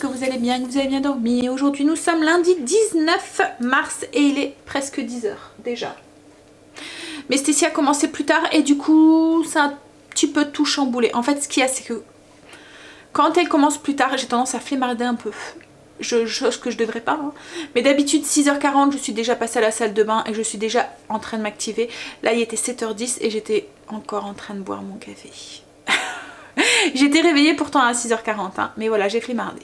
que vous allez bien, que vous avez bien dormi. Aujourd'hui nous sommes lundi 19 mars et il est presque 10h déjà. Mais Stécie a commencé plus tard et du coup ça a un petit peu tout chamboulé. En fait ce qu'il y a c'est que quand elle commence plus tard j'ai tendance à flemmarder un peu. Chose que je devrais pas hein. Mais d'habitude 6h40 je suis déjà passée à la salle de bain et je suis déjà en train de m'activer. Là il était 7h10 et j'étais encore en train de boire mon café. J'étais réveillée pourtant à 6h40 hein, mais voilà j'ai flemmardé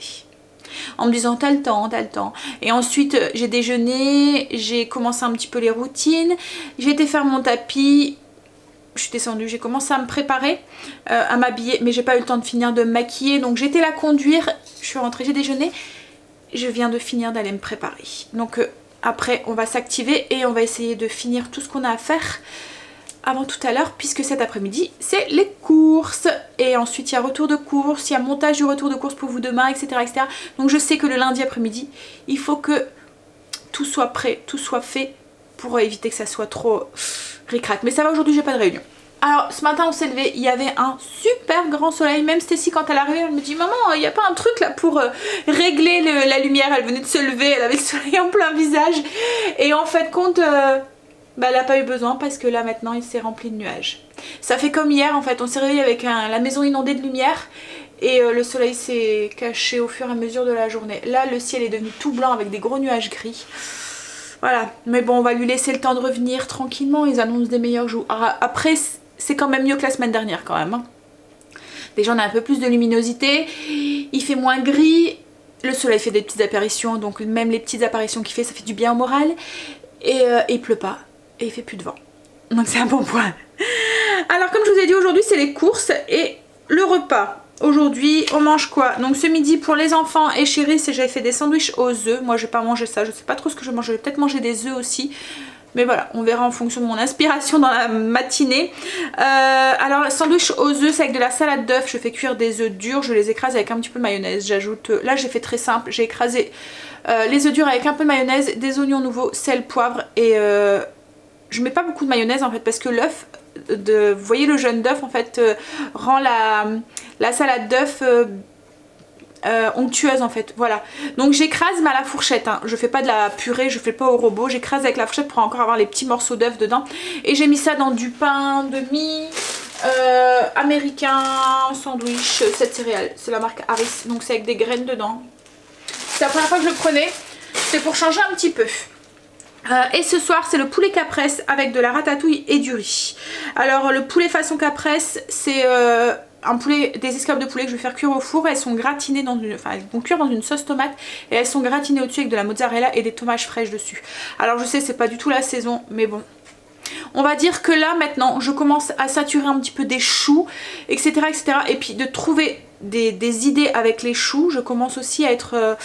en me disant t'as le temps, t'as le temps. Et ensuite j'ai déjeuné, j'ai commencé un petit peu les routines, j'ai été faire mon tapis, je suis descendue, j'ai commencé à me préparer, à m'habiller, mais j'ai pas eu le temps de finir de me maquiller, donc j'étais la conduire, je suis rentrée, j'ai déjeuné, je viens de finir d'aller me préparer. Donc après on va s'activer et on va essayer de finir tout ce qu'on a à faire avant tout à l'heure, puisque cet après-midi c'est les courses et ensuite il y a retour de courses, il y a montage du retour de courses pour vous demain, etc., etc. Donc je sais que le lundi après-midi il faut que tout soit prêt, tout soit fait pour éviter que ça soit trop ric-rac. Mais ça va, aujourd'hui j'ai pas de réunion. Alors ce matin on s'est levé, il y avait un super grand soleil, même Stécie quand elle arrivait elle me dit maman il n'y a pas un truc là pour régler la lumière, elle venait de se lever, elle avait le soleil en plein visage et en fait compte bah, elle n'a pas eu besoin parce que là maintenant il s'est rempli de nuages. Ça fait comme hier en fait, on s'est réveillé avec la maison inondée de lumière et le soleil s'est caché au fur et à mesure de la journée. Là le ciel est devenu tout blanc avec des gros nuages gris. Voilà, mais bon on va lui laisser le temps de revenir tranquillement, ils annoncent des meilleurs jours. Alors, après c'est quand même mieux que la semaine dernière quand même. Hein. Déjà on a un peu plus de luminosité, il fait moins gris, le soleil fait des petites apparitions, donc même les petites apparitions qu'il fait ça fait du bien au moral. Et il pleut pas. Et il fait plus de vent. Donc c'est un bon point. Alors comme je vous ai dit aujourd'hui c'est les courses et le repas. Aujourd'hui on mange quoi? Donc ce midi pour les enfants et chérie j'avais fait des sandwichs aux œufs. Moi je vais pas manger ça, je sais pas trop ce que je mange. Je vais peut-être manger des œufs aussi. Mais voilà, on verra en fonction de mon inspiration dans la matinée. Alors sandwich aux œufs c'est avec de la salade d'œufs. Je fais cuire des œufs durs, je les écrase avec un petit peu de mayonnaise. J'ajoute, là j'ai fait très simple, j'ai écrasé les œufs durs avec un peu de mayonnaise, des oignons nouveaux, sel, poivre et je mets pas beaucoup de mayonnaise en fait parce que l'œuf, vous voyez le jaune d'œuf en fait rend la salade d'œuf onctueuse en fait, voilà. Donc j'écrase mais à la fourchette, hein. Je fais pas de la purée, je fais pas au robot, j'écrase avec la fourchette pour encore avoir les petits morceaux d'œuf dedans. Et j'ai mis ça dans du pain de mie américain sandwich, cette céréale, c'est la marque Harris, donc c'est avec des graines dedans. C'est la première fois que je le prenais, c'est pour changer un petit peu. Et ce soir c'est le poulet capresse avec de la ratatouille et du riz. Alors le poulet façon capresse c'est un poulet, des escalopes de poulet que je vais faire cuire au four. Elles sont gratinées dans une, enfin elles vont cuire dans une sauce tomate et elles sont gratinées au dessus avec de la mozzarella et des tomates fraîches dessus. Alors je sais c'est pas du tout la saison mais bon. On va dire que là maintenant je commence à saturer un petit peu des choux etc etc et puis de trouver des idées avec les choux. Je commence aussi à être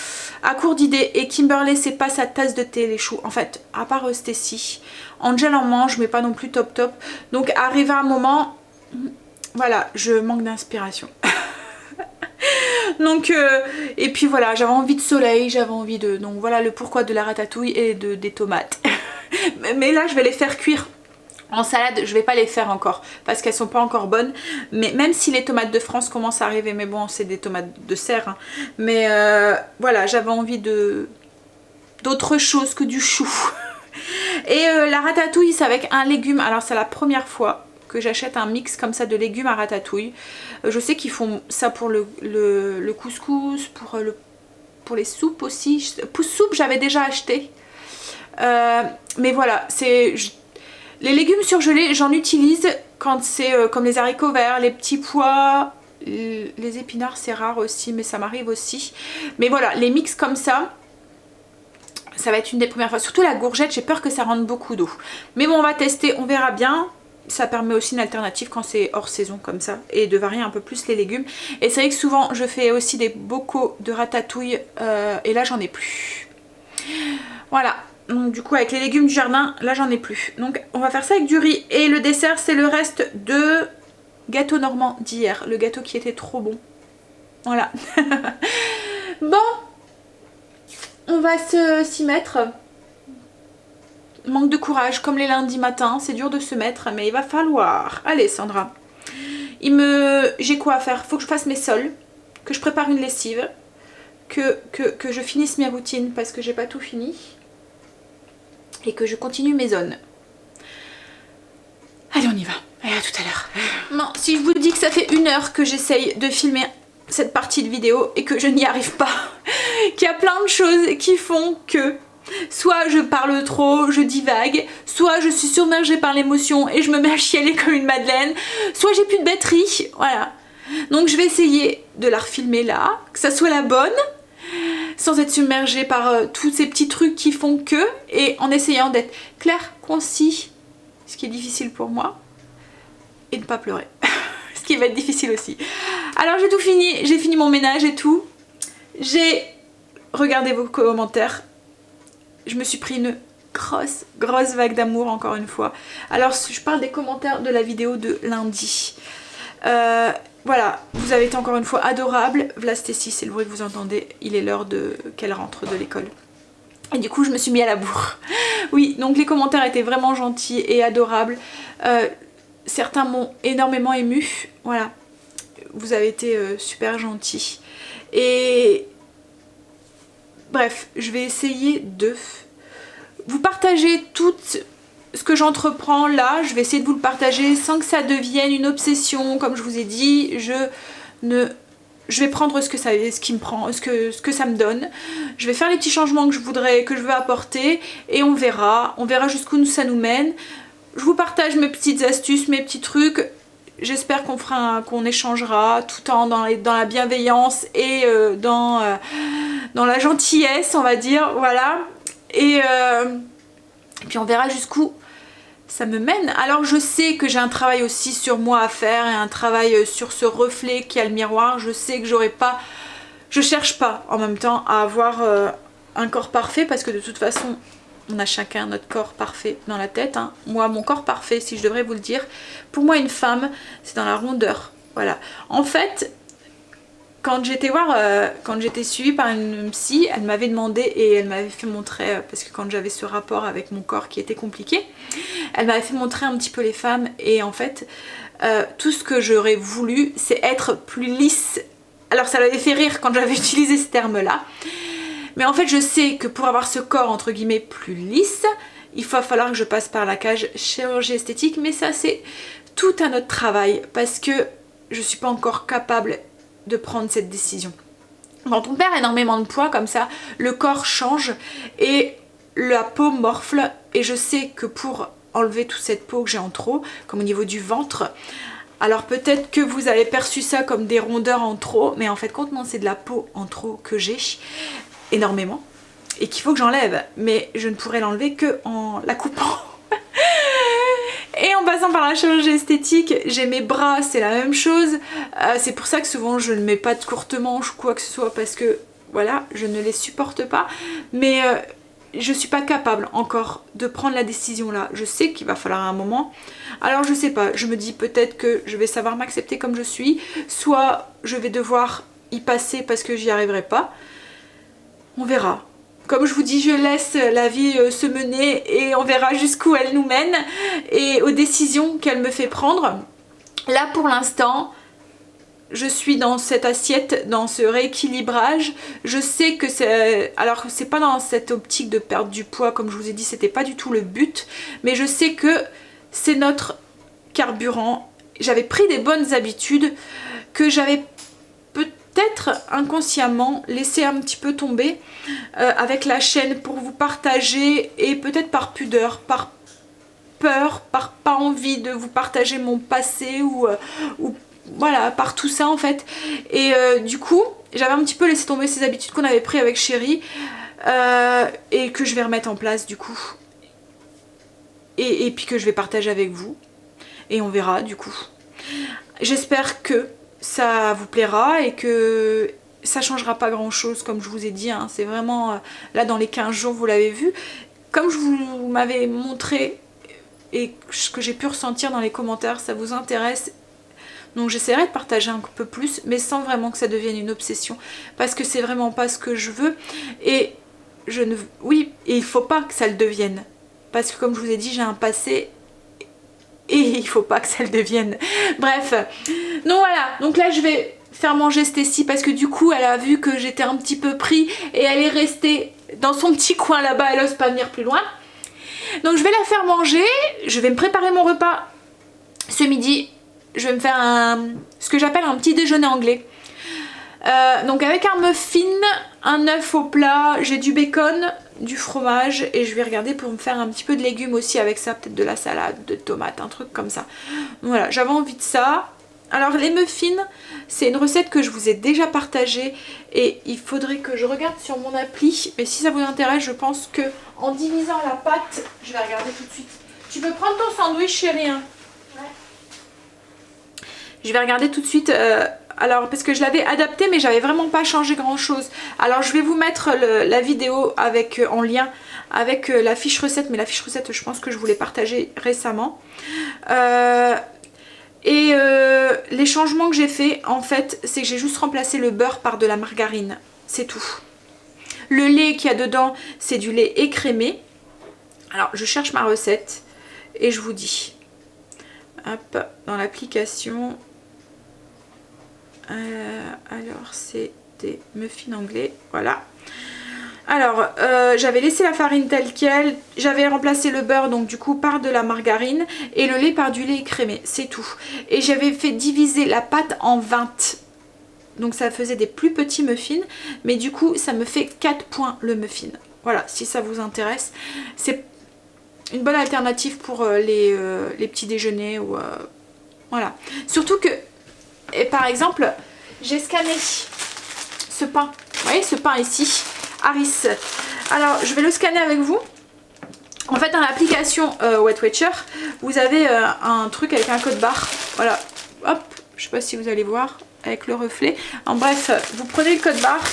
à court d'idées et Kimberley c'est pas sa tasse de thé les choux en fait, à part Stécie. Angel en mange mais pas non plus top top, donc arrivé à un moment voilà je manque d'inspiration. Donc et puis voilà j'avais envie de soleil, j'avais envie de, donc voilà le pourquoi de la ratatouille et des tomates. Mais là je vais les faire cuire en salade, je vais pas les faire encore parce qu'elles sont pas encore bonnes. Mais même si les tomates de France commencent à arriver, mais bon c'est des tomates de serre hein. Mais voilà j'avais envie d'autre chose que du chou. Et la ratatouille c'est avec un légume. Alors c'est la première fois que j'achète un mix comme ça de légumes à ratatouille. Je sais qu'ils font ça pour le couscous, pour les soupes aussi. Pour soupe j'avais déjà acheté. Mais voilà c'est... Les légumes surgelés, j'en utilise quand c'est comme les haricots verts, les petits pois, les épinards c'est rare aussi mais ça m'arrive aussi. Mais voilà, les mix comme ça va être une des premières fois. Surtout la courgette, j'ai peur que ça rentre beaucoup d'eau. Mais bon on va tester, on verra bien. Ça permet aussi une alternative quand c'est hors saison comme ça et de varier un peu plus les légumes. Et c'est vrai que souvent je fais aussi des bocaux de ratatouille et là j'en ai plus. Voilà. Donc du coup avec les légumes du jardin là j'en ai plus, donc on va faire ça avec du riz. Et le dessert c'est le reste de gâteau normand d'hier, le gâteau qui était trop bon. Voilà. Bon on va s'y mettre. Manque de courage comme les lundis matins, c'est dur de se mettre mais il va falloir. Allez Sandra, j'ai quoi à faire? Faut que je fasse mes sols, que je prépare une lessive, que je finisse mes routines parce que j'ai pas tout fini et que je continue mes zones. Allez, on y va. Allez, à tout à l'heure. Non, si je vous dis que ça fait 1 heure que j'essaye de filmer cette partie de vidéo et que je n'y arrive pas, qu'il y a plein de choses qui font que soit je parle trop, je divague, soit je suis submergée par l'émotion et je me mets à chialer comme une madeleine, soit j'ai plus de batterie, voilà. Donc je vais essayer de la refilmer là, que ça soit la bonne, sans être submergée par tous ces petits trucs qui font que, et en essayant d'être clair, concis, ce qui est difficile pour moi, et ne pas pleurer, ce qui va être difficile aussi. Alors j'ai tout fini, j'ai fini mon ménage et tout, j'ai regardé vos commentaires, je me suis pris une grosse vague d'amour encore une fois. Alors je parle des commentaires de la vidéo de lundi. Voilà, vous avez été encore une fois adorables. Vlastécie, c'est le bruit que vous entendez, il est l'heure qu'elle rentre de l'école. Et du coup je me suis mis à la bourre. Oui, donc les commentaires étaient vraiment gentils et adorables. Certains m'ont énormément ému. Voilà, vous avez été super gentils. Et bref, je vais essayer de vous partager tout ce que j'entreprends là. Je vais essayer de vous le partager sans que ça devienne une obsession. Comme je vous ai dit, je vais prendre ce que ça me donne. Je vais faire les petits changements que je veux apporter et on verra jusqu'où ça nous mène. Je vous partage mes petites astuces, mes petits trucs. J'espère qu'on échangera tout en dans la bienveillance et dans la gentillesse, on va dire, voilà. Et puis on verra jusqu'où ça me mène. Alors je sais que j'ai un travail aussi sur moi à faire et un travail sur ce reflet qui a le miroir. Je sais que je cherche pas en même temps à avoir un corps parfait parce que de toute façon on a chacun notre corps parfait dans la tête, hein. Moi, mon corps parfait, si je devrais vous le dire, pour moi une femme, c'est dans la rondeur. Voilà. En fait, quand j'étais suivie par une psy, elle m'avait demandé et elle m'avait fait montrer, parce que quand j'avais ce rapport avec mon corps qui était compliqué, elle m'avait fait montrer un petit peu les femmes et en fait, tout ce que j'aurais voulu, c'est être plus lisse. Alors ça l'avait fait rire quand j'avais utilisé ce terme-là. Mais en fait, je sais que pour avoir ce corps, entre guillemets, plus lisse, il va falloir que je passe par la cage chirurgie esthétique. Mais ça, c'est tout un autre travail parce que je ne suis pas encore capable de prendre cette décision. Quand on perd énormément de poids comme ça, le corps change et la peau morfle. Et je sais que pour enlever toute cette peau que j'ai en trop, comme au niveau du ventre, alors peut-être que vous avez perçu ça comme des rondeurs en trop, mais en fait, compte, non, c'est de la peau en trop que j'ai énormément et qu'il faut que j'enlève, mais je ne pourrai l'enlever que en la coupant. Et en passant par la chirurgie esthétique, j'ai mes bras, c'est la même chose. C'est pour ça que souvent je ne mets pas de courte manche ou quoi que ce soit parce que voilà, je ne les supporte pas. Mais je suis pas capable encore de prendre la décision là. Je sais qu'il va falloir un moment. Alors je sais pas, je me dis peut-être que je vais savoir m'accepter comme je suis, soit je vais devoir y passer parce que j'y arriverai pas. On verra. Comme je vous dis, je laisse la vie se mener et on verra jusqu'où elle nous mène et aux décisions qu'elle me fait prendre. Là pour l'instant, je suis dans cette assiette, dans ce rééquilibrage. Je sais que c'est... Alors c'est pas dans cette optique de perdre du poids, comme je vous ai dit, c'était pas du tout le but. Mais je sais que c'est notre carburant. J'avais pris des bonnes habitudes que j'avais peut-être inconsciemment laisser un petit peu tomber avec la chaîne pour vous partager et peut-être par pudeur, par peur, par pas envie de vous partager mon passé ou voilà, par tout ça en fait. Et du coup, j'avais un petit peu laissé tomber ces habitudes qu'on avait prises avec Chérie et que je vais remettre en place du coup. Et puis que je vais partager avec vous. Et on verra du coup. J'espère que ça vous plaira et que ça changera pas grand chose comme je vous ai dit, hein. C'est vraiment là dans les 15 jours vous l'avez vu comme je vous m'avais montré et ce que j'ai pu ressentir dans les commentaires, ça vous intéresse, donc j'essaierai de partager un peu plus mais sans vraiment que ça devienne une obsession parce que c'est vraiment pas ce que je veux et oui, et il faut pas que ça le devienne parce que comme je vous ai dit, j'ai un passé et il faut pas que ça le devienne. Bref, donc voilà, donc là je vais faire manger Stécie parce que du coup elle a vu que j'étais un petit peu pris et elle est restée dans son petit coin là-bas, elle ose pas venir plus loin. Donc je vais la faire manger, je vais me préparer mon repas ce midi, je vais me faire ce que j'appelle un petit déjeuner anglais. Donc avec un muffin, un œuf au plat, j'ai du bacon, du fromage et je vais regarder pour me faire un petit peu de légumes aussi avec ça, peut-être de la salade, de tomates, un truc comme ça. Voilà, j'avais envie de ça. Alors les muffins, c'est une recette que je vous ai déjà partagée et il faudrait que je regarde sur mon appli. Mais si ça vous intéresse, je pense que en divisant la pâte, je vais regarder tout de suite. Tu peux prendre ton sandwich chérie hein. Ouais. Je vais regarder tout de suite, alors parce que je l'avais adapté mais j'avais vraiment pas changé grand chose. Alors je vais vous mettre la vidéo avec, en lien avec la fiche recette, mais la fiche recette je pense que je vous l'ai partagée récemment. Les changements que j'ai fait en fait c'est que j'ai juste remplacé le beurre par de la margarine, c'est tout. Le lait qu'il y a dedans c'est du lait écrémé. Alors je cherche ma recette et je vous dis. Hop, dans l'application. Alors c'est des muffins anglais, voilà. Alors j'avais laissé la farine telle quelle, j'avais remplacé le beurre donc du coup par de la margarine et le lait par du lait écrémé, c'est tout. Et j'avais fait diviser la pâte en 20, donc ça faisait des plus petits muffins, mais du coup ça me fait 4 points le muffin. Voilà, si ça vous intéresse, c'est une bonne alternative pour les petits déjeuners ou voilà. Surtout que, et par exemple, j'ai scanné ce pain, vous voyez ce pain ici, Harris. Alors je vais le scanner avec vous. En fait dans l'application Weight Watcher, vous avez un truc avec un code barre. Voilà, hop, je sais pas si vous allez voir avec le reflet. En bref, vous prenez le code barre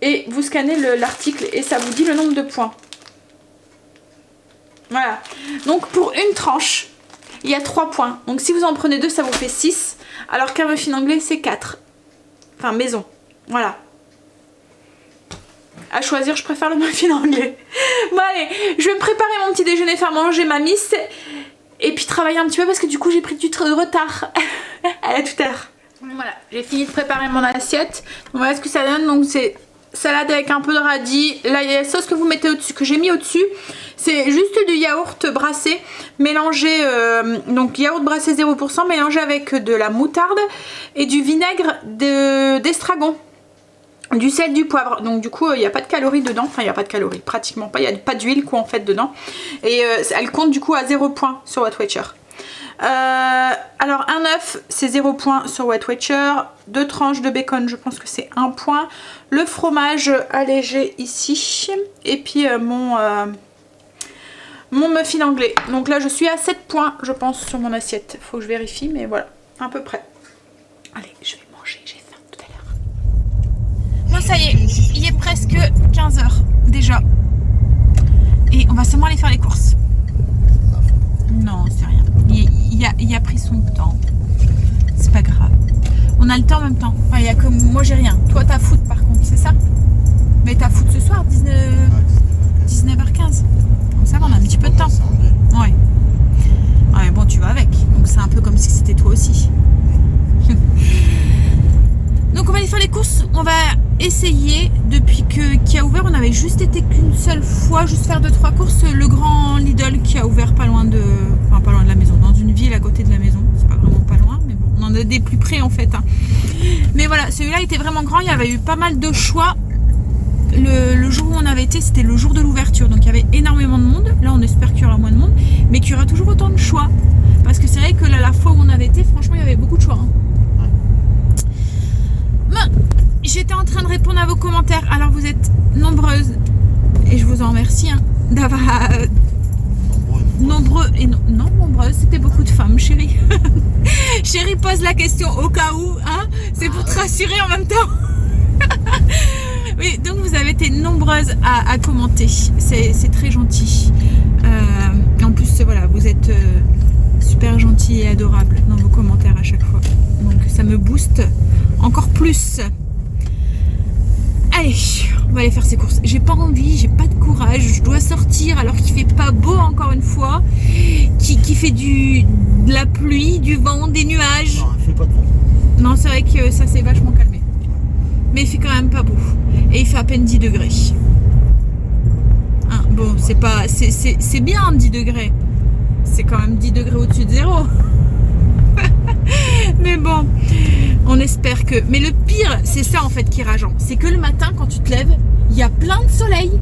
et vous scannez l'article et ça vous dit le nombre de points. Voilà, donc pour une tranche il y a 3 points, donc si vous en prenez 2 ça vous fait 6, alors qu'un muffin anglais c'est 4, enfin maison, voilà. À choisir, je préfère le muffin anglais. Bon allez, je vais me préparer mon petit déjeuner, faire manger ma miss et puis travailler un petit peu parce que du coup j'ai pris du retard. Allez, à tout à l'heure. Voilà, j'ai fini de préparer mon assiette, voilà ce que ça donne. Donc c'est salade avec un peu de radis. Là il y a la sauce que vous mettez au-dessus, que j'ai mis au-dessus. C'est juste du yaourt brassé mélangé, donc yaourt brassé 0% mélangé avec de la moutarde et du vinaigre d'estragon, du sel, du poivre. Donc du coup il n'y a pas de calories dedans, enfin il n'y a pas de calories, pratiquement pas, il n'y a pas d'huile quoi en fait dedans. Et elle compte du coup à 0 points sur Weight Watcher. Alors un œuf c'est 0 points sur Weight Watcher, 2 tranches de bacon je pense que c'est 1 point, le fromage allégé ici et puis mon muffin anglais. Donc là je suis à 7 points je pense sur mon assiette, faut que je vérifie mais voilà à peu près. Allez je vais manger, j'ai faim tout à l'heure. Moi ça y est, il est presque 15 h déjà et on va seulement aller faire les courses. Non c'est rien, il a pris son temps, c'est pas grave, on a le temps en même temps. Enfin, il y a que moi j'ai rien, toi t'as foot par contre c'est ça, mais t'as foot ce soir 19h15. Ça va, on a un petit peu de temps. Ouais. Ouais, bon, tu vas avec. Donc c'est un peu comme si c'était toi aussi. Donc on va aller faire les courses. On va essayer, depuis qu'il a ouvert, on avait juste été qu'une seule fois, juste faire 2-3 courses. Le grand Lidl qui a ouvert pas loin de... Enfin, pas loin de la maison, dans une ville à côté de la maison. C'est pas vraiment pas loin, mais bon, on en a des plus près en fait. Hein. Mais voilà, celui-là était vraiment grand. Il y avait eu pas mal de choix. Le jour où on avait été, c'était le jour de l'ouverture, donc il y avait énormément de monde. Là on espère qu'il y aura moins de monde, mais qu'il y aura toujours autant de choix, parce que c'est vrai que là, la fois où on avait été, franchement il y avait beaucoup de choix hein. J'étais en train de répondre à vos commentaires, alors vous êtes nombreuses et je vous en remercie hein, d'avoir nombreux et non nombreuses, c'était beaucoup de femmes chérie. Chérie pose la question au cas où hein, c'est pour te rassurer en même temps. Oui, donc vous avez été nombreuses à commenter, c'est très gentil. En plus, voilà, vous êtes super gentils et adorables dans vos commentaires à chaque fois. Donc ça me booste encore plus. Allez, on va aller faire ses courses. J'ai pas envie, j'ai pas de courage. Je dois sortir alors qu'il fait pas beau encore une fois. Qui fait de la pluie, du vent, des nuages. Non, il fait pas de vent. Non, c'est vrai que ça s'est vachement calmé. Mais il fait quand même pas beau. Et il fait à peine 10 degrés. Hein, bon, c'est pas. C'est bien 10 degrés. C'est quand même 10 degrés au-dessus de zéro. Mais bon, on espère que... Mais le pire, c'est ça en fait qui est rageant. C'est que le matin, quand tu te lèves, il y a plein de soleil.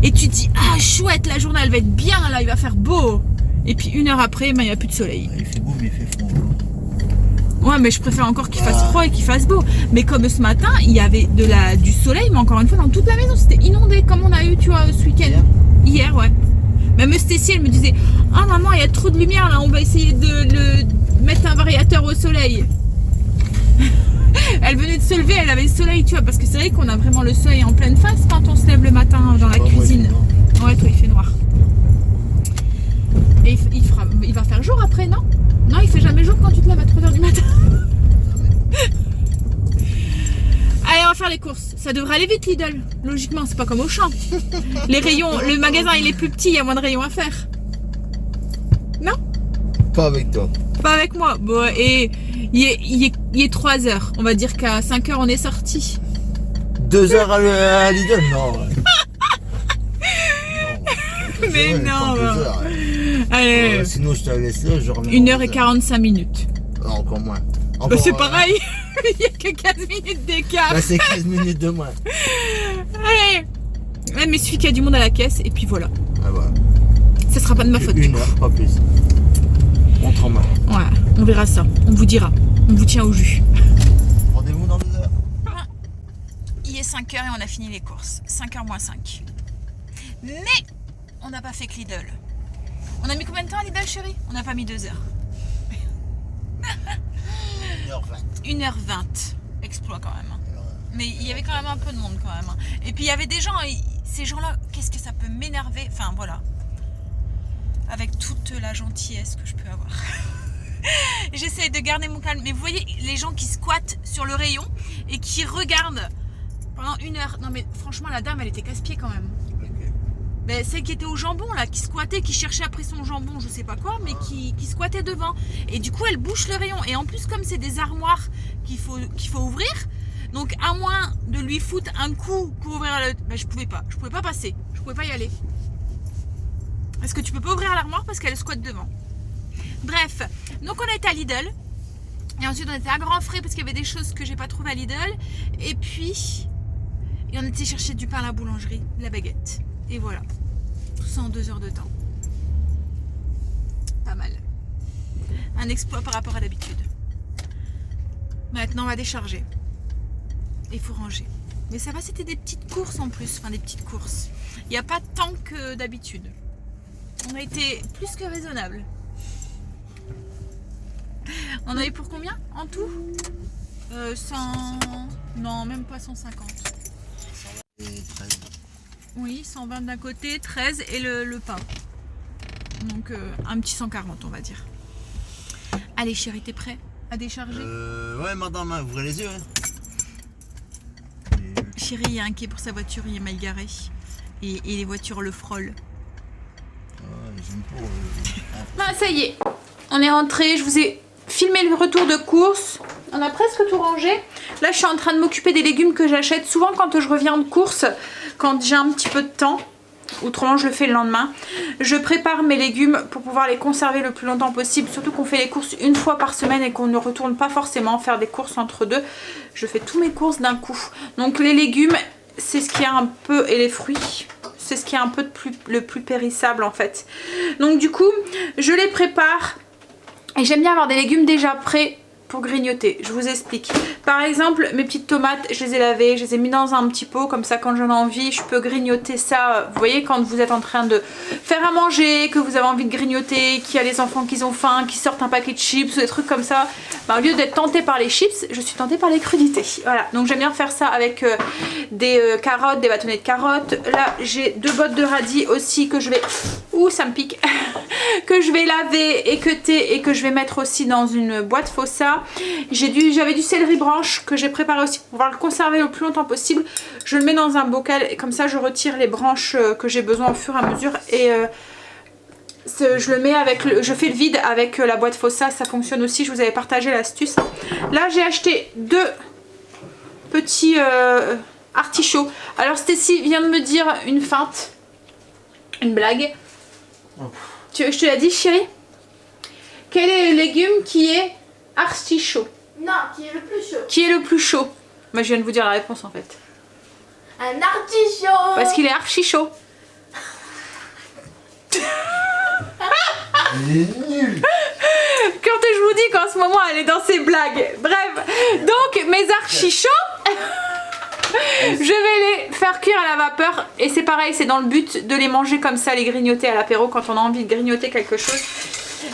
Et tu te dis, ah chouette, la journée elle va être bien, là, il va faire beau. Et puis 1 heure après, ben, il n'y a plus de soleil. Il fait beau, mais il fait froid. Ouais, mais je préfère encore qu'il fasse froid et qu'il fasse beau. Mais comme ce matin, il y avait du soleil, mais encore une fois, dans toute la maison, c'était inondé, comme on a eu, tu vois, ce week-end. Hier, ouais. Même Stécie, elle me disait, ah maman, il y a trop de lumière là, on va essayer de mettre un variateur au soleil. Elle venait de se lever, elle avait le soleil, tu vois, parce que c'est vrai qu'on a vraiment le soleil en pleine face quand on se lève le matin dans la cuisine. Ouais, toi, il fait noir. Et il va faire jour après, non? Non, il fait jamais jour quand tu te lèves à 3 h du matin. Allez, on va faire les courses. Ça devrait aller vite, Lidl. Logiquement, c'est pas comme au champ. Les rayons, le magasin, il est plus petit, il y a moins de rayons à faire. Non? Pas avec toi. Pas avec moi. Bon, et il est 3 h. On va dire qu'à 5 h, on est sorti. 2 heures à Lidl? Non. Mais non. Allez. Sinon, je te laisse là, je reviens. 1 h et 45 minutes. Non, encore moins. Bah, c'est pareil. Il n'y a que 15 minutes d'écart. Bah, c'est 15 minutes de moins. Allez. Ouais, mais il suffit qu'il y a du monde à la caisse et puis voilà. Ah voilà. Ça sera pas de ma faute. 1 heure, pas plus. Montre en main. Ouais, on verra ça. On vous dira. On vous tient au jus. Rendez-vous dans 2 heures. Il est 5 h et on a fini les courses. 5 h moins 5. Mais on n'a pas fait que Lidl. On a mis combien de temps à Lidl, chérie? On n'a pas mis 2 heures. 1h20. 1h20. Exploit quand même. Mais il y avait quand même un peu de monde quand même. Et puis il y avait des gens, ces gens-là, qu'est-ce que ça peut m'énerver? Enfin voilà. Avec toute la gentillesse que je peux avoir. J'essaie de garder mon calme. Mais vous voyez, les gens qui squattent sur le rayon et qui regardent pendant 1 heure. Non mais franchement, la dame, elle était casse-pied quand même. Ben, celle qui était au jambon là, qui squattait, qui cherchait après son jambon, je sais pas quoi, mais qui squattait devant. Et du coup, elle bouche le rayon. Et en plus, comme c'est des armoires qu'il faut ouvrir, donc à moins de lui foutre un coup pour ouvrir le... Ben, je pouvais pas passer, je pouvais pas y aller. Parce que tu peux pas ouvrir l'armoire parce qu'elle squatte devant. Bref, donc on a été à Lidl. Et ensuite on était à Grand Frais parce qu'il y avait des choses que j'ai pas trouvées à Lidl. Et puis, on était chercher du pain à la boulangerie, la baguette. Et voilà, tout ça en 2 heures de temps. Pas mal. Un exploit par rapport à d'habitude. Maintenant on va décharger. Il faut ranger. Mais ça va, c'était des petites courses en plus. Enfin des petites courses. Il n'y a pas tant que d'habitude. On a été plus que raisonnable. On a eu pour combien en tout 100... Non, même pas 150. Et 13. Oui, 120 d'un côté, 13 et le pain. Donc un petit 140 on va dire. Allez chérie, t'es prêt à décharger? Ouais madame, ouvrez les yeux. Hein. Chérie, il est inquiet pour sa voiture, il est mal garé. Et les voitures le frôlent. J'aime pas. Ah, ça y est, on est rentré. Je vous ai filmé le retour de course. On a presque tout rangé. Là, je suis en train de m'occuper des légumes que j'achète. Souvent, quand je reviens de course, quand j'ai un petit peu de temps, autrement je le fais le lendemain, je prépare mes légumes pour pouvoir les conserver le plus longtemps possible. Surtout qu'on fait les courses 1 fois par semaine et qu'on ne retourne pas forcément faire des courses entre deux. Je fais tous mes courses d'un coup. Donc les légumes, c'est ce qui est un peu... Et les fruits, c'est ce qui est un peu le plus périssable en fait. Donc du coup, je les prépare. Et j'aime bien avoir des légumes déjà prêts pour grignoter. Je vous explique. Par exemple, mes petites tomates, je les ai lavées, je les ai mis dans un petit pot, comme ça quand j'en ai envie, je peux grignoter ça. Vous voyez, quand vous êtes en train de faire à manger, que vous avez envie de grignoter, qu'il y a les enfants qui ont faim, qui sortent un paquet de chips ou des trucs comme ça, bah, au lieu d'être tentée par les chips, je suis tentée par les crudités. Voilà, donc j'aime bien faire ça avec des carottes, des bâtonnets de carottes. Là, j'ai 2 bottes de radis aussi que je vais... Ouh, ça me pique. que je vais laver, équeuter et que je vais mettre aussi dans une boîte Fossa. J'avais du céleri branche que j'ai préparé aussi pour pouvoir le conserver le plus longtemps possible. Je le mets dans un bocal et comme ça je retire les branches que j'ai besoin au fur et à mesure et je le mets avec je fais le vide avec la boîte Fossa, ça fonctionne aussi, je vous avais partagé l'astuce. Là j'ai acheté 2 petits artichauts. Alors Stécie vient de me dire une feinte, une blague. Tu veux que je te la dise, chérie? Quel est le légume qui est artichaut? Non, qui est le plus chaud? Qui est le plus chaud? Moi je viens de vous dire la réponse en fait. Un artichaut. Parce qu'il est archi chaud. Il est nul. Quand je vous dis qu'en ce moment elle est dans ses blagues. Bref, donc mes archichauds, je vais les faire cuire à la vapeur. Et c'est pareil, c'est dans le but de les manger comme ça, les grignoter à l'apéro quand on a envie de grignoter quelque chose.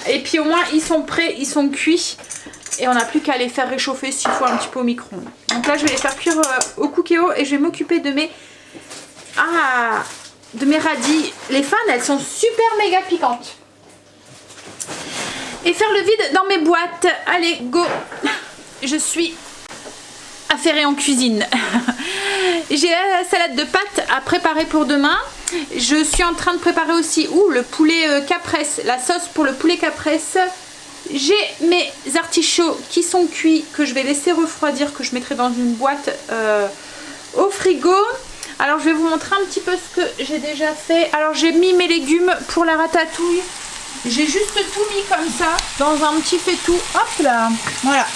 Et puis au moins ils sont prêts, ils sont cuits. Et on n'a plus qu'à les faire réchauffer s'il faut un petit peu au micro-ondes. Donc là je vais les faire cuire au cookéo et je vais m'occuper de mes... de mes radis. Les fans elles sont super méga piquantes. Et faire le vide dans mes boîtes. Allez, go. Je suis affairée en cuisine. J'ai la salade de pâtes à préparer pour demain. Je suis en train de préparer aussi le poulet caprese, la sauce pour le poulet caprese. J'ai mes artichauts qui sont cuits, que je vais laisser refroidir, que je mettrai dans une boîte au frigo. Alors je vais vous montrer un petit peu ce que j'ai déjà fait. Alors j'ai mis mes légumes pour la ratatouille. J'ai juste tout mis comme ça dans un petit faitout. Hop là, voilà.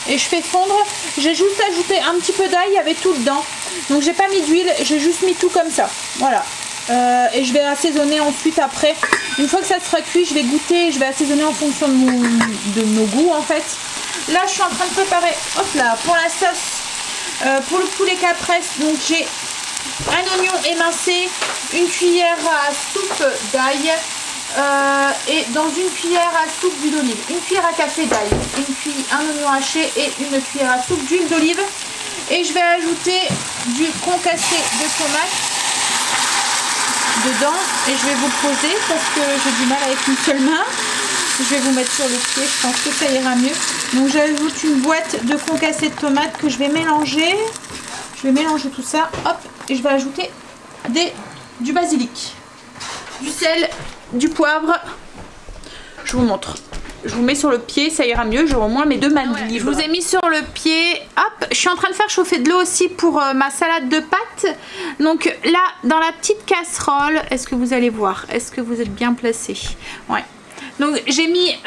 Et je fais fondre. J'ai juste ajouté un petit peu d'ail, il y avait tout dedans. Donc j'ai pas mis d'huile, j'ai juste mis tout comme ça. Voilà. Et je vais assaisonner ensuite après. Une fois que ça sera cuit, je vais goûter et je vais assaisonner en fonction de nos goûts en fait. Là je suis en train de préparer, hop là, pour la sauce, pour le poulet caprese. Donc j'ai un oignon émincé, une cuillère à soupe d'ail. Et dans une cuillère à soupe d'huile d'olive, une cuillère à café d'ail, un oignon haché et une cuillère à soupe d'huile d'olive. Et je vais ajouter du concassé de tomate dedans et je vais vous poser parce que j'ai du mal avec une seule main. Je vais vous mettre sur le pied, je pense que ça ira mieux. Donc j'ajoute une boîte de concassé de tomates que je vais mélanger. Je vais mélanger tout ça, hop, et je vais ajouter du basilic, du sel, du poivre. Je vous montre. Je vous mets sur le pied, ça ira mieux. J'aurai au moins mes 2 mains libres. Je vous ai mis sur le pied. Hop, je suis en train de faire chauffer de l'eau aussi pour ma salade de pâtes. Donc là, dans la petite casserole, est-ce que vous allez voir? Est-ce que vous êtes bien placé? Ouais. Donc j'ai mis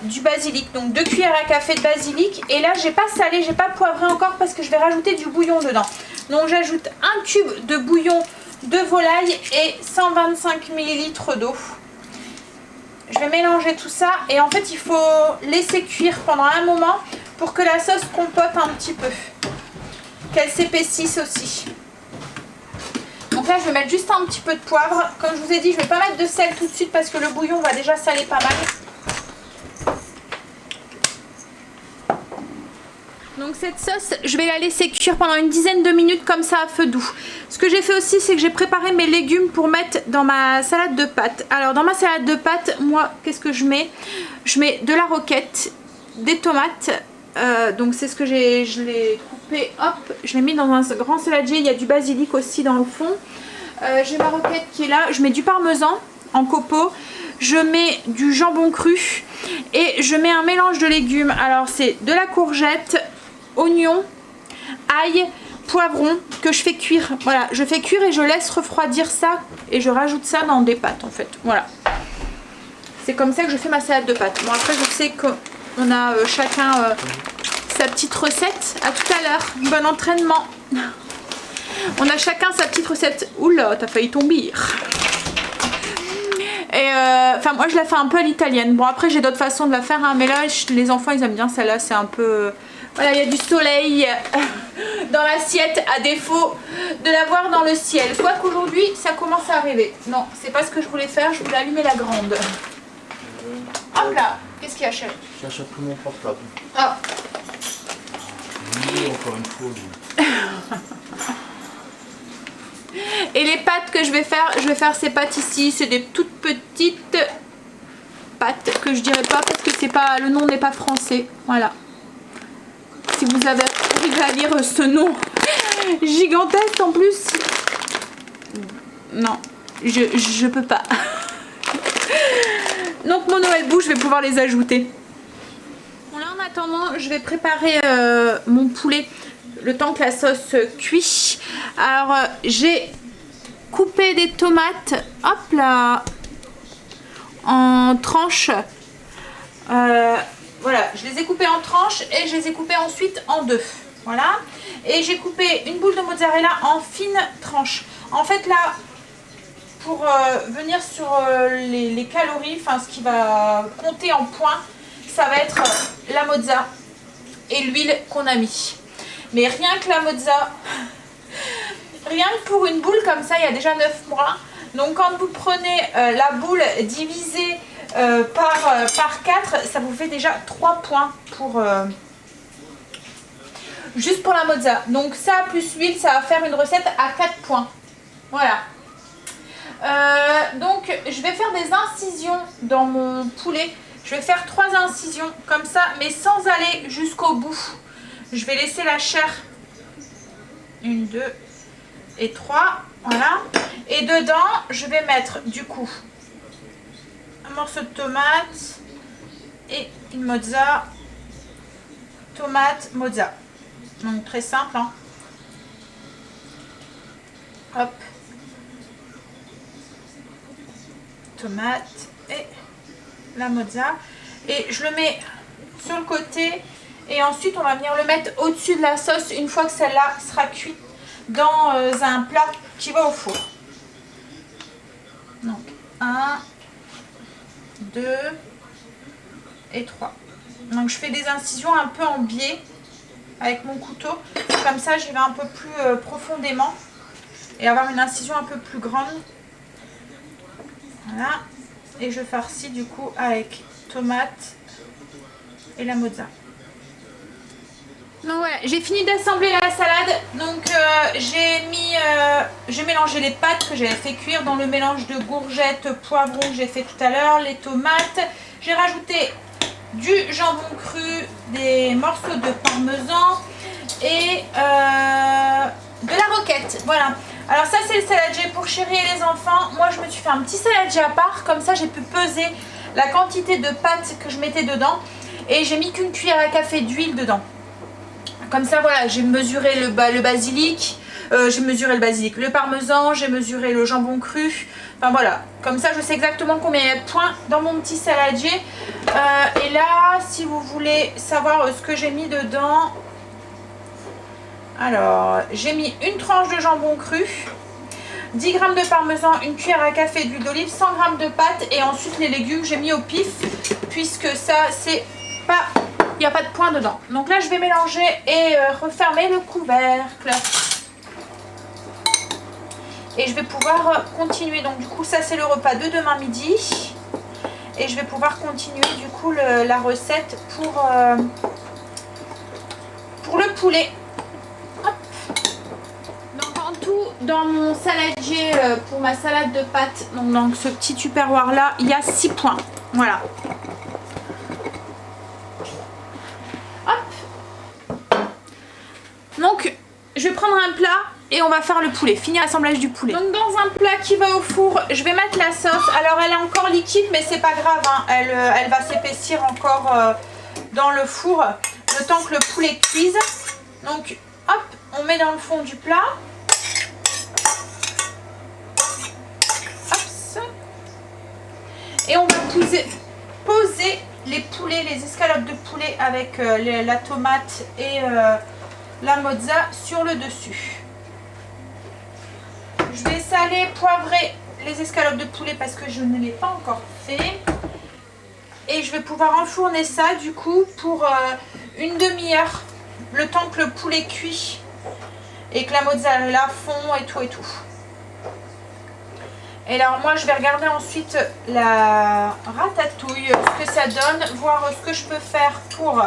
du basilic, donc 2 cuillères à café de basilic. Et là, j'ai pas salé, j'ai pas poivré encore parce que je vais rajouter du bouillon dedans. Donc j'ajoute un cube de bouillon de volaille et 125 ml d'eau. Je vais mélanger tout ça et en fait il faut laisser cuire pendant un moment pour que la sauce compote un petit peu, qu'elle s'épaississe aussi. Donc là je vais mettre juste un petit peu de poivre. Comme je vous ai dit, je vais pas mettre de sel tout de suite parce que le bouillon va déjà saler pas mal. Donc cette sauce, je vais la laisser cuire pendant une dizaine de minutes comme ça à feu doux. Ce que j'ai fait aussi, c'est que j'ai préparé mes légumes pour mettre dans ma salade de pâtes. Alors dans ma salade de pâtes, moi, qu'est-ce que je mets? Je mets de la roquette, des tomates. Donc c'est ce que je l'ai coupé, hop, je l'ai mis dans un grand saladier. Il y a du basilic aussi dans le fond. J'ai ma roquette qui est là. Je mets du parmesan en copeaux. Je mets du jambon cru et je mets un mélange de légumes. Alors c'est de la courgette, oignon, ail, poivron que je fais cuire. Voilà, je fais cuire et je laisse refroidir ça et je rajoute ça dans des pâtes en fait. Voilà. C'est comme ça que je fais ma salade de pâtes. Bon après je sais qu'on a chacun sa petite recette. À tout à l'heure. Bon entraînement. On a chacun sa petite recette. Oula, t'as failli tomber. Et enfin moi je la fais un peu à l'italienne. Bon après j'ai d'autres façons de la faire hein, mais là les enfants ils aiment bien celle-là. C'est un peu... Voilà, il y a du soleil dans l'assiette à défaut de l'avoir dans le ciel. Quoi qu'aujourd'hui ça commence à arriver. Non, c'est pas ce que je voulais faire, je voulais allumer la grande. Hop là, qu'est-ce qu'il y a chérie? J'achète tout mon portable. Ah. Encore une fois. Et les pâtes que je vais faire ces pâtes ici, c'est des toutes petites que je dirais pas parce que c'est pas, le nom n'est pas français. Voilà. Si vous avez arrivé à lire ce nom gigantesque en plus. Non, je peux pas. Donc mon Noël bouge, je vais pouvoir les ajouter. Bon, là en attendant, je vais préparer mon poulet le temps que la sauce cuit. Alors j'ai coupé des tomates, hop là, en tranches. Voilà, je les ai coupées en tranches et je les ai coupées ensuite en deux. Voilà. Et j'ai coupé une boule de mozzarella en fines tranches. En fait là, pour venir sur les calories, enfin ce qui va compter en points, ça va être la mozza et l'huile qu'on a mis. Mais rien que la mozza, rien que pour une boule comme ça, il y a déjà 9 mois. Donc quand vous prenez la boule divisée par 4, ça vous fait déjà 3 points pour juste pour la mozza. Donc ça plus l'huile, ça va faire une recette à 4 points. Voilà. Donc je vais faire des incisions dans mon poulet. Je vais faire 3 incisions comme ça, mais sans aller jusqu'au bout. Je vais laisser la chair. 1, 2 et 3. Voilà. Et dedans, je vais mettre du coup un morceau de tomate et une mozza. Tomate, mozza. Donc très simple. Hein. Hop. Tomate et la mozza. Et je le mets sur le côté. Et ensuite, on va venir le mettre au-dessus de la sauce une fois que celle-là sera cuite dans un plat qui va au four. Donc 1, 2 et 3. Donc je fais des incisions un peu en biais avec mon couteau. Comme ça, j'y vais un peu plus profondément et avoir une incision un peu plus grande. Voilà. Et je farcis du coup avec tomate et la mozza. Donc voilà, j'ai fini d'assembler la salade. Donc j'ai mélangé les pâtes que j'avais fait cuire dans le mélange de courgettes, poivrons que j'ai fait tout à l'heure, les tomates. J'ai rajouté du jambon cru, des morceaux de parmesan et de la roquette. Voilà. Alors ça c'est le saladier pour Chérie et les enfants. Moi je me suis fait un petit saladier à part. Comme ça j'ai pu peser la quantité de pâtes que je mettais dedans. Et j'ai mis qu'une cuillère à café d'huile dedans. Comme ça, voilà, j'ai mesuré le basilic, le parmesan, j'ai mesuré le jambon cru. Enfin voilà, comme ça, je sais exactement combien il y a de points dans mon petit saladier. Et là, si vous voulez savoir ce que j'ai mis dedans, alors, j'ai mis une tranche de jambon cru, 10 g de parmesan, une cuillère à café d'huile d'olive, 100 g de pâtes et ensuite les légumes, j'ai mis au pif, puisque ça, c'est pas... Il n'y a pas de point dedans. Donc là, je vais mélanger et refermer le couvercle. Et je vais pouvoir continuer. Donc du coup, ça c'est le repas de demain midi. Et je vais pouvoir continuer du coup la recette pour le poulet. Hop. Donc en tout, dans mon saladier pour ma salade de pâtes, donc dans ce petit tupperware là, il y a 6 points. Voilà. Donc je vais prendre un plat et on va faire le poulet, finir l'assemblage du poulet. Donc dans un plat qui va au four, je vais mettre la sauce. Alors elle est encore liquide mais c'est pas grave, hein. Elle va s'épaissir encore dans le four le temps que le poulet cuise. Donc hop, on met dans le fond du plat. Hop. Et on va poser les poulets, les escalopes de poulet avec la tomate et la mozza sur le dessus. Je vais saler, poivrer les escalopes de poulet parce que je ne l'ai pas encore fait. Et je vais pouvoir enfourner ça du coup pour une demi-heure, le temps que le poulet cuit et que la mozzarella fond et tout et tout. Et alors moi je vais regarder ensuite la ratatouille, ce que ça donne, voir ce que je peux faire pour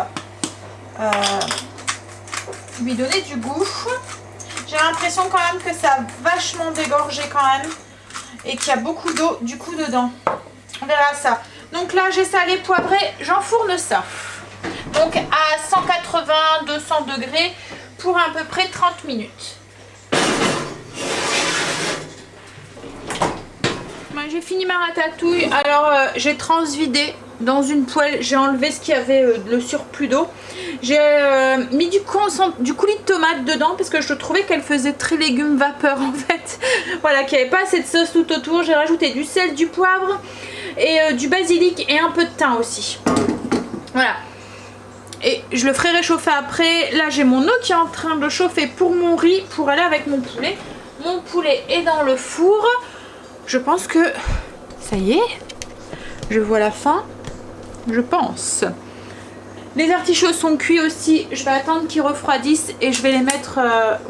lui donner du goût. J'ai l'impression quand même que ça a vachement dégorgé quand même et qu'il y a beaucoup d'eau du coup dedans. On verra ça. Donc là j'ai salé, poivré, j'enfourne ça. Donc à 180-200 degrés pour à peu près 30 minutes. J'ai fini ma ratatouille. Alors j'ai transvidé dans une poêle, j'ai enlevé ce qu'il y avait le surplus d'eau. J'ai mis du coulis de tomate dedans parce que je trouvais qu'elle faisait très légumes vapeur en fait. Voilà, qu'il n'y avait pas assez de sauce tout autour. J'ai rajouté du sel, du poivre et du basilic et un peu de thym aussi. Voilà. Et je le ferai réchauffer après. Là j'ai mon eau qui est en train de chauffer pour mon riz, pour aller avec mon poulet. Mon poulet est dans le four. Je pense que ça y est, je vois la fin, je pense. Les artichauts sont cuits aussi, je vais attendre qu'ils refroidissent et je vais les mettre,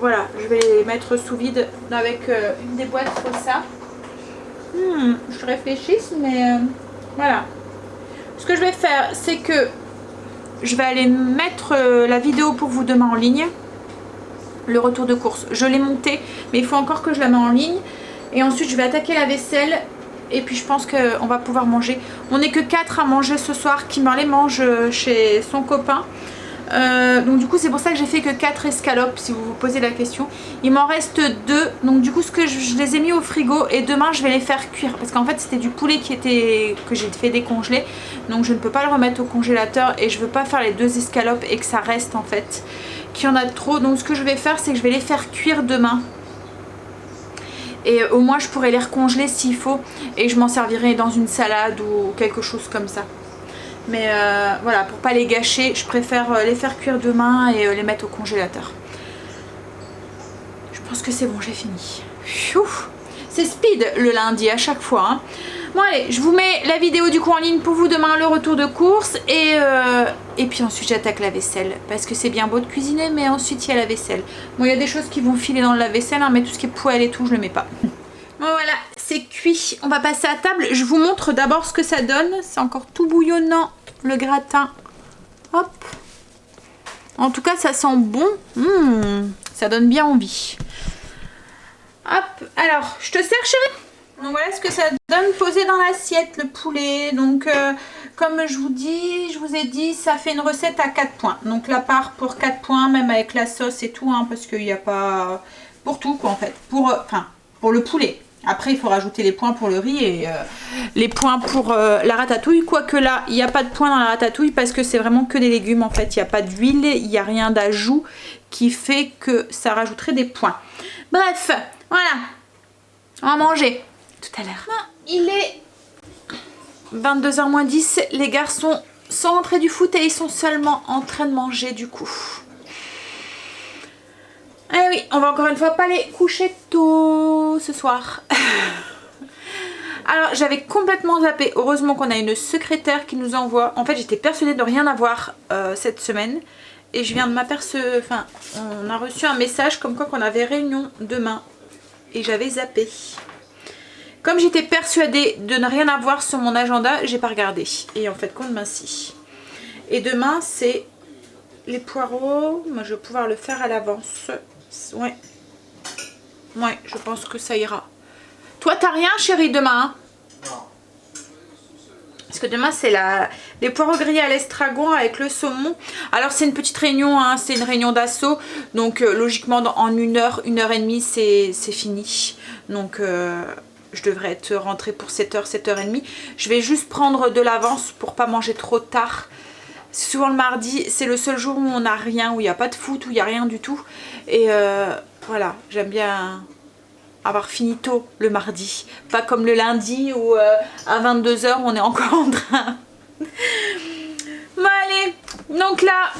voilà, je vais les mettre sous vide avec une des boîtes comme ça. Je réfléchis, mais voilà. Ce que je vais faire, c'est que je vais aller mettre la vidéo pour vous demain en ligne. Le retour de course, je l'ai monté, mais il faut encore que je la mette en ligne. Et ensuite je vais attaquer la vaisselle et puis je pense qu'on va pouvoir manger. On n'est que 4 à manger ce soir. Kimberly mange chez son copain. Donc du coup c'est pour ça que j'ai fait que 4 escalopes si vous vous posez la question. Il m'en reste 2. Donc du coup ce que je les ai mis au frigo et demain je vais les faire cuire. Parce qu'en fait c'était du poulet que j'ai fait décongeler. Donc je ne peux pas le remettre au congélateur et je veux pas faire les 2 escalopes et que ça reste en fait. Qu'il y en a trop. Donc ce que je vais faire c'est que je vais les faire cuire demain. Et au moins je pourrais les recongeler s'il faut. Et je m'en servirai dans une salade ou quelque chose comme ça. Mais voilà, pour pas les gâcher, je préfère les faire cuire demain et les mettre au congélateur. Je pense que c'est bon, j'ai fini. C'est speed le lundi à chaque fois. Hein. Bon allez, je vous mets la vidéo du coup en ligne pour vous demain, le retour de course. Et puis ensuite j'attaque la vaisselle. Parce que c'est bien beau de cuisiner, mais ensuite il y a la vaisselle. Bon, il y a des choses qui vont filer dans la vaisselle, hein, mais tout ce qui est poêle et tout, je le mets pas. Bon voilà, c'est cuit. On va passer à table. Je vous montre d'abord ce que ça donne. C'est encore tout bouillonnant, le gratin. Hop. En tout cas, ça sent bon. Ça donne bien envie. Hop, alors, je te sers chérie. Donc voilà ce que ça donne posé dans l'assiette, le poulet. Donc comme je vous ai dit, ça fait une recette à 4 points. Donc la part pour 4 points, même avec la sauce et tout, hein, parce qu'il n'y a pas... Pour tout quoi en fait. Pour le poulet. Après il faut rajouter les points pour le riz et les points pour la ratatouille. Quoique là, il n'y a pas de points dans la ratatouille parce que c'est vraiment que des légumes en fait. Il n'y a pas d'huile, il n'y a rien d'ajout qui fait que ça rajouterait des points. Bref, voilà. On va manger tout à l'heure. Il est 22h moins 10. Les garçons sont rentrés du foot et ils sont seulement en train de manger du coup. Eh oui, on va encore une fois pas les coucher tôt ce soir. Alors j'avais complètement zappé. Heureusement qu'on a une secrétaire qui nous envoie. En fait j'étais persuadée de rien avoir cette semaine. Et je viens de m'apercevoir. Enfin, on a reçu un message comme quoi qu'on avait réunion demain. Et j'avais zappé. Comme j'étais persuadée de ne rien avoir sur mon agenda, j'ai pas regardé. Et en fait compte, ben si. Et demain c'est les poireaux. Moi je vais pouvoir le faire à l'avance. Ouais. Ouais, je pense que ça ira. Toi t'as rien chérie demain hein? Non. Parce que demain c'est les poireaux grillés à l'estragon avec le saumon. Alors c'est une petite réunion, hein, c'est une réunion d'assaut. Donc logiquement en 1 heure, 1h30 c'est fini. Donc je devrais être rentrée pour 7h, 7h30. Je vais juste prendre de l'avance pour pas manger trop tard. Souvent le mardi c'est le seul jour où on n'a rien, où il n'y a pas de foot, où il n'y a rien du tout. Et voilà, j'aime bien avoir fini tôt le mardi. Pas comme le lundi où à 22h on est encore en train. Bon allez, donc là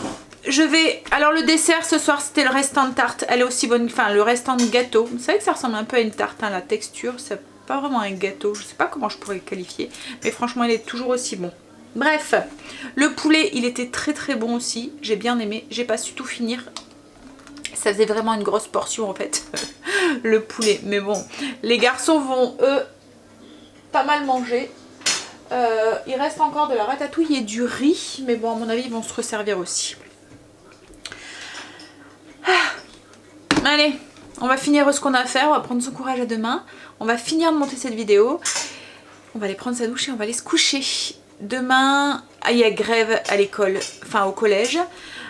je vais... Alors le dessert ce soir c'était le restant de tarte. Elle est aussi bonne, enfin le restant de gâteau. Vous savez que ça ressemble un peu à une tarte, hein, la texture. C'est pas vraiment un gâteau, je sais pas comment je pourrais le qualifier. Mais franchement il est toujours aussi bon. Bref, le poulet il était très très bon aussi. J'ai bien aimé, j'ai pas su tout finir. Ça faisait vraiment une grosse portion en fait, le poulet. Mais bon, les garçons vont eux pas mal manger. Il reste encore de la ratatouille et du riz. Mais bon, à mon avis, ils vont se resservir aussi. Allez, on va finir ce qu'on a à faire. On va prendre son courage à demain. On va finir de monter cette vidéo. On va aller prendre sa douche et on va aller se coucher. demain, il y a grève à l'école, enfin au collège.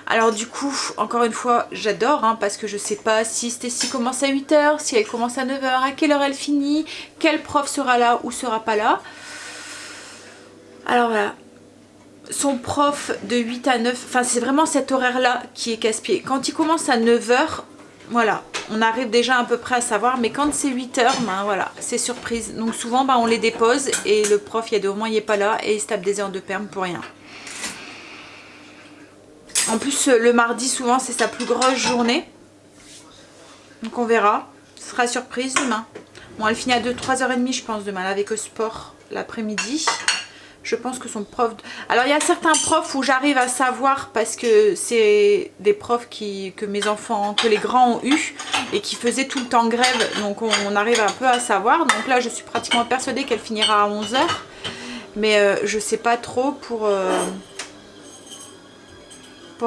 Alors du coup, encore une fois, j'adore hein, parce que je sais pas si Stécie commence à 8 h, si elle commence à 9 h, à quelle heure elle finit, quel prof sera là ou sera pas là. Alors voilà, son prof de 8 à 9, enfin c'est vraiment cet horaire-là qui est casse-pied. Quand il commence à 9 h, voilà, on arrive déjà à peu près à savoir, mais quand c'est 8 h, ben voilà, c'est surprise. Donc souvent, ben, on les dépose et le prof, il y a 2 mois, il n'est pas là et il se tape des heures de perm pour rien. En plus, le mardi, souvent, c'est sa plus grosse journée. Donc on verra. Ce sera surprise demain. Bon, elle finit à 3 h 30, je pense, demain. Elle avec le sport l'après-midi. Je pense que son prof... Alors, il y a certains profs où j'arrive à savoir parce que c'est des profs que mes enfants, que les grands ont eu et qui faisaient tout le temps grève. Donc, on arrive un peu à savoir. Donc là, je suis pratiquement persuadée qu'elle finira à 11 h. Mais je sais pas trop pour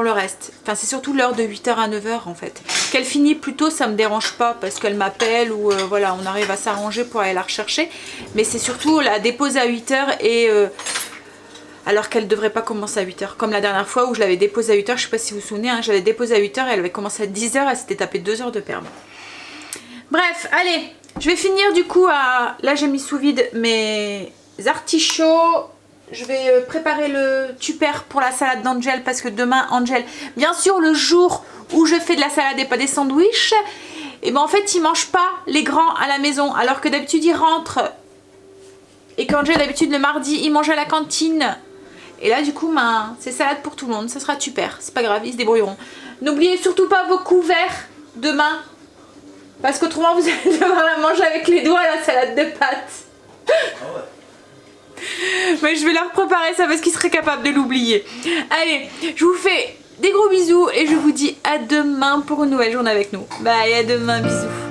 le reste. Enfin, c'est surtout l'heure de 8 h à 9 h en fait. Qu'elle finit plus tôt, ça me dérange pas parce qu'elle m'appelle ou voilà, on arrive à s'arranger pour aller la rechercher. Mais c'est surtout la déposer à 8 h et alors qu'elle devrait pas commencer à 8 h. Comme la dernière fois où je l'avais déposée à 8 h, je sais pas si vous vous souvenez, hein, j'avais déposé à 8 h et elle avait commencé à 10 h, elle s'était tapé 2 heures de perm. Bref, allez, je vais finir du coup à... Là j'ai mis sous vide mes artichauts. Je vais préparer le tupper pour la salade d'Angel parce que demain, Angel, bien sûr, le jour où je fais de la salade et pas des sandwichs, et ben en fait, ils mangent pas les grands à la maison. Alors que d'habitude, ils rentrent. Et qu'Angel, d'habitude, le mardi, il mange à la cantine. Et là, du coup, ben, c'est salade pour tout le monde. Ça sera super. C'est pas grave, ils se débrouilleront. N'oubliez surtout pas vos couverts demain. Parce qu'autrement, vous allez devoir la manger avec les doigts, la salade de pâtes. Ah ouais. Mais je vais leur préparer ça parce qu'ils seraient capables de l'oublier. Allez, je vous fais des gros bisous et je vous dis à demain pour une nouvelle journée avec nous. Bye, à demain, bisous.